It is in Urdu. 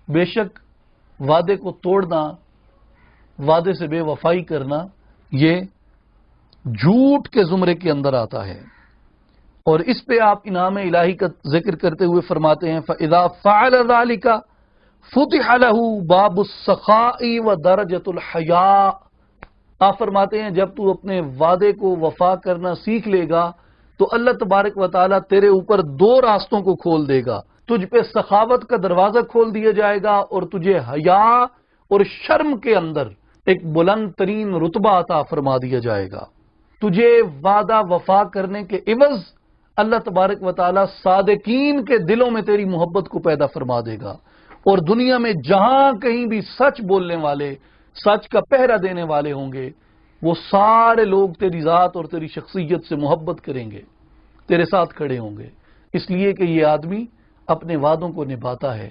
بے شک وعدے کو توڑنا، وعدے سے بے وفائی کرنا، یہ جھوٹ کے زمرے کے اندر آتا ہے۔ اور اس پہ آپ انعام الہی کا ذکر کرتے ہوئے فرماتے ہیں فَإِذَا فَعَلَ ذَلِكَ فُتِحَ لَهُ بَابُ السَّخَاءِ وَدَرَجَةُ الْحَيَاءِ۔ آپ فرماتے ہیں جب تو اپنے وعدے کو وفا کرنا سیکھ لے گا تو اللہ تبارک و تعالیٰ تیرے اوپر دو راستوں کو کھول دے گا، تجھ پہ سخاوت کا دروازہ کھول دیا جائے گا اور تجھے حیا اور شرم کے اندر ایک بلند ترین رتبہ عطا فرما دیا جائے گا۔ تجھے وعدہ وفا کرنے کے عوض اللہ تبارک و تعالیٰ صادقین کے دلوں میں تیری محبت کو پیدا فرما دے گا، اور دنیا میں جہاں کہیں بھی سچ بولنے والے، سچ کا پہرا دینے والے ہوں گے، وہ سارے لوگ تیری ذات اور تیری شخصیت سے محبت کریں گے، تیرے ساتھ کھڑے ہوں گے، اس لیے کہ یہ آدمی اپنے وعدوں کو نبھاتا ہے۔